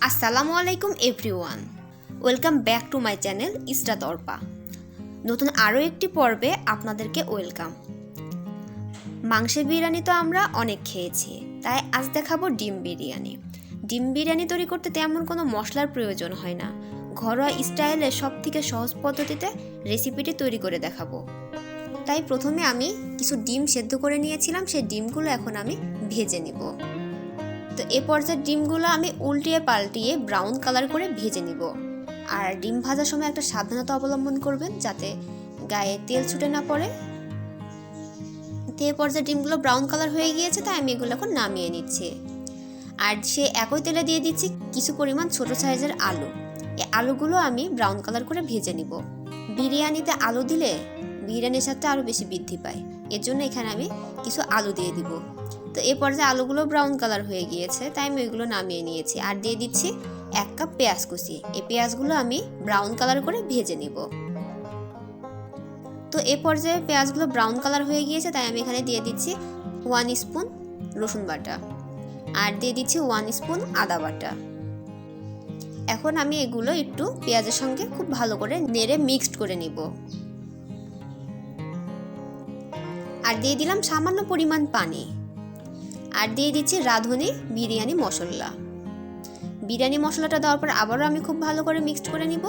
আসসালামু আলাইকুম everyone, welcome back to my channel Ishrat Arpa. নতুন আরও একটি পর্বে আপনাদেরকে ওয়েলকাম। মাংসের বিরিয়ানি তো আমরা অনেক খেয়েছি, তাই আজ দেখাবো ডিম বিরিয়ানি। ডিম বিরিয়ানি তৈরি করতে তেমন কোনো মশলার প্রয়োজন হয় না, ঘরোয়া স্টাইলে সবথেকে সহজ পদ্ধতিতে রেসিপিটি তৈরি করে দেখাবো। তাই প্রথমে আমি কিছু ডিম সেদ্ধ করে নিয়েছিলাম, সেই ডিমগুলো এখন আমি ভেজে নিব। তো এ পর্যায়ে ডিমগুলো আমি উল্টিয়ে পাল্টিয়ে ব্রাউন কালার করে ভেজে নিব। আর ডিম ভাজার সময় একটা সাবধানতা অবলম্বন করবেন যাতে গায়ে তেল ছুটে না পড়ে। তো এ পর্যায়ে ডিমগুলো ব্রাউন কালার হয়ে গিয়েছে, তাই আমি এগুলো এখন নামিয়ে নিচ্ছি। আর সে একই তেলে দিয়ে দিচ্ছি কিছু পরিমাণ ছোট সাইজের আলু। এই আলুগুলো আমি ব্রাউন কালার করে ভেজে নিব। বিরিয়ানিতে আলু দিলে বিরিয়ানির স্বাদটা আরও বেশি বৃদ্ধি পায়, এর জন্য এখানে আমি কিছু আলু দিয়ে দিব। তো এ পর্যায়ে আলুগুলো ব্রাউন কালার হয়ে গিয়েছে, তাই আমি ওইগুলো নামিয়ে নিয়েছি। আর দিয়ে দিচ্ছি 1 কাপ পেঁয়াজ কুচি। এই পেঁয়াজগুলো আমি ব্রাউন কালার করে ভেজে নিব। তো এ পর্যায়ে পেঁয়াজগুলো ব্রাউন কালার হয়ে গিয়েছে, তাই আমি এখানে দিয়ে দিচ্ছি 1 স্পুন রসুন বাটা আর দিয়ে দিচ্ছি 1 স্পুন আদা বাটা। এখন আমি এগুলো একটু পেঁয়াজের সঙ্গে খুব ভালো করে নেড়ে মিক্সড করে নিব। আর দিয়ে দিলাম সামান্য পরিমাণ পানি। আর দিয়ে দিচ্ছি রাঁধুনি বিরিয়ানি মশলা। বিরিয়ানি মশলাটা দেওয়ার পর আবারও আমি খুব ভালো করে মিক্সড করে নিব।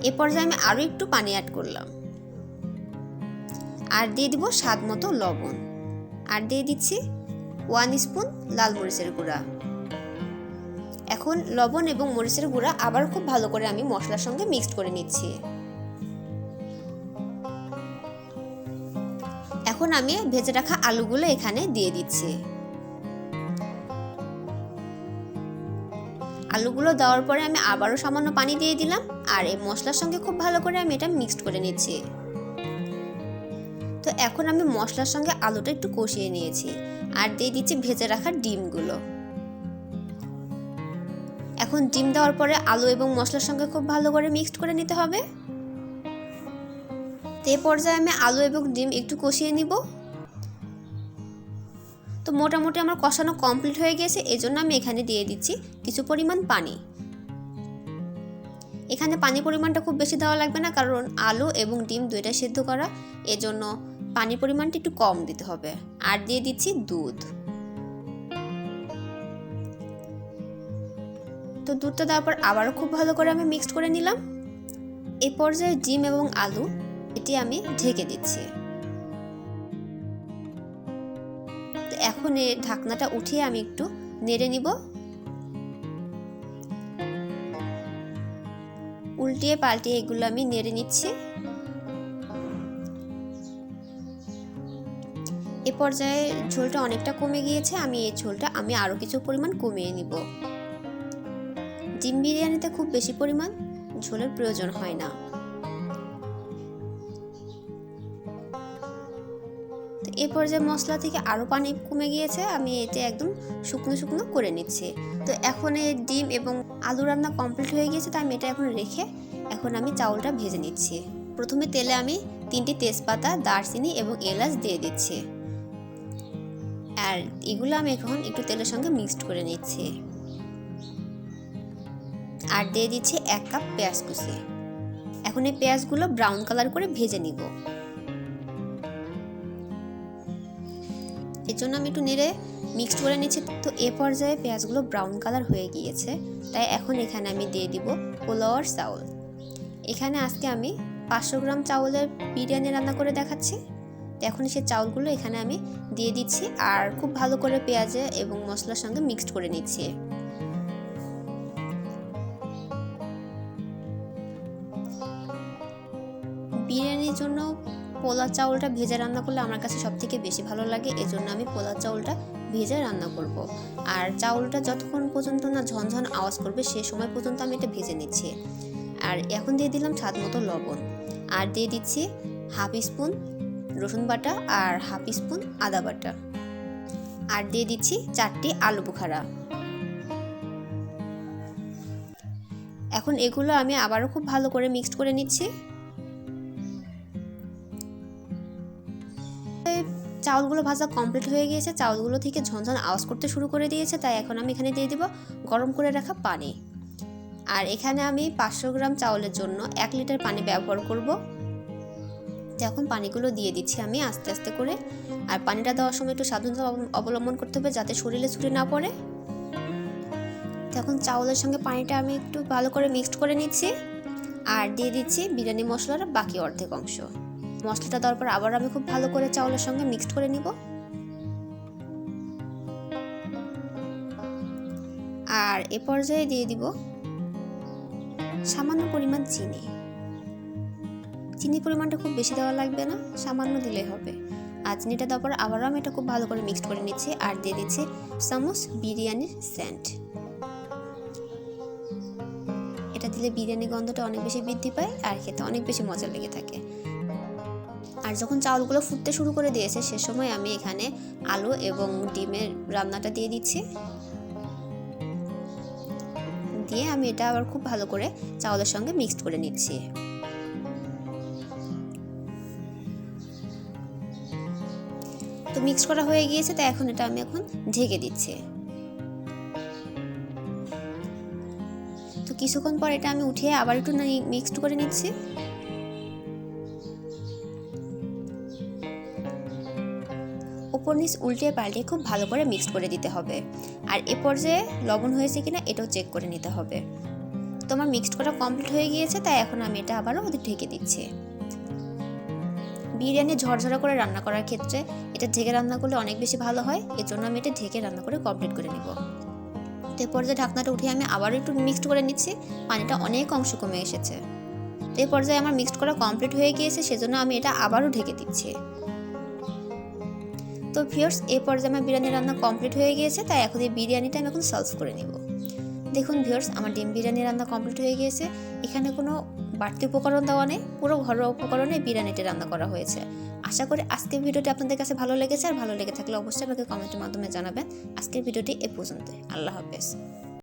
এ পর্যায়ে আমি আরও একটু পানি অ্যাড করলাম। আর দিয়ে দিব স্বাদ মতো লবণ। আর দিয়ে দিচ্ছি 1 স্পুন লাল মরিচের গুঁড়া। এখন লবণ এবং মরিচের গুঁড়া আবার খুব ভালো করে আমি মশলার সঙ্গে মিক্সড করে নিচ্ছি। এখন আমি ভেজে রাখা আলুগুলো এখানে দিয়ে দিচ্ছি। আলুগুলো দেওয়ার পরে আমি আবারও সামান্য পানি দিয়ে দিলাম। আর এই মশলার সঙ্গে খুব ভালো করে আমি এটা মিক্সড করে নিচ্ছি। তো এখন আমি মশলার সঙ্গে আলুটা একটু কষিয়ে নিয়েছি। আর দিয়ে দিচ্ছি ভেজে রাখা ডিমগুলো। এখন ডিম দেওয়ার পরে আলু এবং মশলার সঙ্গে খুব ভালো করে মিক্সড করে নিতে হবে। তো এই পর্যায়ে আমি আলু এবং ডিম একটু কষিয়ে নিব। তো মোটামুটি আমার কষানো কমপ্লিট হয়ে গেছে, এজন্য আমি এখানে দিয়ে দিচ্ছি কিছু পরিমাণ পানি। এখানে পানির পরিমাণটা খুব বেশি দেওয়া লাগবে না, কারণ আলু এবং ডিম দুইটা সেদ্ধ করা, এজন্য পানির পরিমাণটা একটু কম দিতে হবে। আর দিয়ে দিচ্ছি দুধ। তো দুধটা দেওয়ার পর আবারও খুব ভালো করে আমি মিক্সড করে নিলাম। এই পর্যায়ে ডিম এবং আলু এটি আমি ঢেকে দিচ্ছি। তো এখন এই ঢাকনাটা উঠিয়ে আমি একটু নেড়ে নিব। উল্টিয়ে পাল্টিয়ে এগুলো আমি নেড়ে নিচ্ছি। এ পর্যায়ে ঝোলটা অনেকটা কমে গিয়েছে, আমি এই ঝোলটা আরও কিছু পরিমাণ কমিয়ে নিব। ডিম বিরিয়ানিতে খুব বেশি পরিমাণ ঝোলের প্রয়োজন হয় না। তো এ পর্যায়ে মশলা থেকে আরও পানি কমে গিয়েছে, আমি এটা একদম শুকনো শুকনো করে নিচ্ছি। তো এখন এই ডিম এবং আলু রান্না কমপ্লিট হয়ে গিয়েছে, তাই আমি এটা এখন রেখে এখন আমি চাউলটা ভেজে নিচ্ছি। প্রথমে তেলে আমি 3টি তেজপাতা, দারচিনি এবং এলাচ দিয়ে দিচ্ছি। আর এগুলো আমি এখন একটু তেলের সঙ্গে মিক্সড করে নিচ্ছি। আর দিয়ে দিচ্ছি 1 কাপ পেঁয়াজ কুচি। এখন এই পেঁয়াজগুলো ব্রাউন কালার করে ভেজে নিব। এর জন্য আমি একটু নেড়ে মিক্সড করে নিচ্ছি। তো এ পর্যায়ে পেঁয়াজগুলো ব্রাউন কালার হয়ে গিয়েছে, তাই এখন এখানে আমি দিয়ে দিব পোলাওয়ার চাউল। এখানে আজকে আমি 500 গ্রাম চাউলের বিরিয়ানি রান্না করে দেখাচ্ছি। তো এখন সেই চাউলগুলো এখানে আমি দিয়ে দিচ্ছি আর খুব ভালো করে পেঁয়াজে এবং মশলার সঙ্গে মিক্সড করে নিচ্ছি। বিরিয়ানির জন্য পোলা চাউলটা ভেজে রান্না করলে আমার কাছে সবথেকে বেশি ভালো লাগে, এজন্য আমি পোলা চাউলটা ভেজে রান্না করব। আর চাউলটা যতক্ষণ পর্যন্ত না ঝনঝন আওয়াজ করবে সে সময় পর্যন্ত আমি এটা ভেজে নিচ্ছি। আর এখন দিয়ে দিলাম স্বাদ মতো লবণ। আর দিয়ে দিচ্ছি 1/2 স্পুন রসুন বাটা আর 1/2 স্পুন আদা বাটা। আর দিয়ে দিচ্ছি 4টি আলু বোখারা। এখন এগুলো আমি আবারও খুব ভালো করে মিক্সড করে নিচ্ছি। চাউলগুলো ভাজা কমপ্লিট হয়ে গিয়েছে, চাউলগুলো থেকে ঝনঝন আওয়াজ করতে শুরু করে দিয়েছে, তাই এখন আমি এখানে দিয়ে দিব গরম করে রাখা পানি। আর এখানে আমি 500 গ্রাম চাউলের জন্য 1 লিটার পানি ব্যবহার করব। এখন পানিগুলো দিয়ে দিচ্ছি আমি আস্তে আস্তে করে। আর পানিটা দেওয়ার সময় একটু সাবধানতা অবলম্বন করতে হবে যাতে শরীরে ছুটে না পড়ে। এখন চাউলের সঙ্গে পানিটা আমি একটু ভালো করে মিক্সড করে নিচ্ছি আর দিয়ে দিচ্ছি বিরিয়ানি মশলার বাকি অর্ধেক অংশ। মশলাটা দেওয়ার পর আবার আমি খুব ভালো করে চাউলের সঙ্গে মিক্সড করে নিব। আর এ পর্যায়ে দিয়ে দিব সামান্য পরিমাণ চিনি। চিনির পরিমাণটা খুব বেশি দেওয়া লাগবে না, সামান্য দিলেই হবে। আর চিনিটা দেওয়ার পর আবারও আমি এটা খুব ভালো করে মিক্সড করে নিচ্ছি আর দিয়ে দিচ্ছি চামচ বিরিয়ানির সেন্ট। এটা দিলে বিরিয়ানি গন্ধটা অনেক বেশি বৃদ্ধি পায় আর খেতে অনেক বেশি মজা লেগে থাকে। আর যখন চাউলগুলো ফুটতে শুরু করে দিয়েছে সে সময় আমি এখানে আলু এবং ডিমের রান্নাটা দিয়ে দিচ্ছি। দিয়ে আমি এটা আবার খুব ভালো করে চাউলের সঙ্গে মিক্সড করে নিচ্ছি। তো মিক্স করা হয়ে গিয়েছে, তাই এখন এটা আমি ঢেকে দিচ্ছি। তো কিছুক্ষণ পর এটা আমি উঠিয়ে আবার একটু মিক্সড করে নিচ্ছি। উপর নিচ উল্টে পাল্টে খুব ভালো করে মিক্স করে দিতে হবে। আর এ পর্যায়ে লবণ হয়েছে কিনা এটাও চেক করে নিতে হবে। তো আমার মিক্সড করা কমপ্লিট হয়ে গিয়েছে, তাই এখন আমি এটা আবারও ঢেকে দিচ্ছি। বিরিয়ানি ঝরঝরা করে রান্না করার ক্ষেত্রে এটা ঢেকে রান্না করলে অনেক বেশি ভালো হয়, এর জন্য আমি এটা ঢেকে রান্না করে কমপ্লিট করে নিব। তো এ পর্যায়ে ঢাকনাটা উঠিয়ে আমি আবারও একটু মিক্সড করে নিচ্ছি, পানিটা অনেক অংশ কমে এসেছে। তো এই পর্যায়ে আমার মিক্সড করা কমপ্লিট হয়ে গিয়েছে, সেজন্য আমি এটা আবারও ঢেকে দিচ্ছি। তো ভিউয়ার্স, এই পর্যায়ে আমার বিরিয়ানি রান্না কমপ্লিট হয়ে গিয়েছে, তাই এখন এই বিরিয়ানিটা আমি সার্ভ করে নিব। দেখুন ভিউয়ার্স, আমার ডিম বিরিয়ানি রান্না কমপ্লিট হয়ে গিয়েছে। এখানে কোনো বাড়তি উপকরণ দেওয়া নেই, পুরো ঘরোয়া উপকরণে বিরিয়ানিটি রান্না করা হয়েছে। আশা করি আজকের ভিডিওটি আপনাদের কাছে ভালো লেগেছে, আর ভালো লেগে থাকলে অবশ্যই আমাকে কমেন্টের মাধ্যমে জানাবেন। আজকের ভিডিওটি এ পর্যন্তই। আল্লাহ হাফেজ।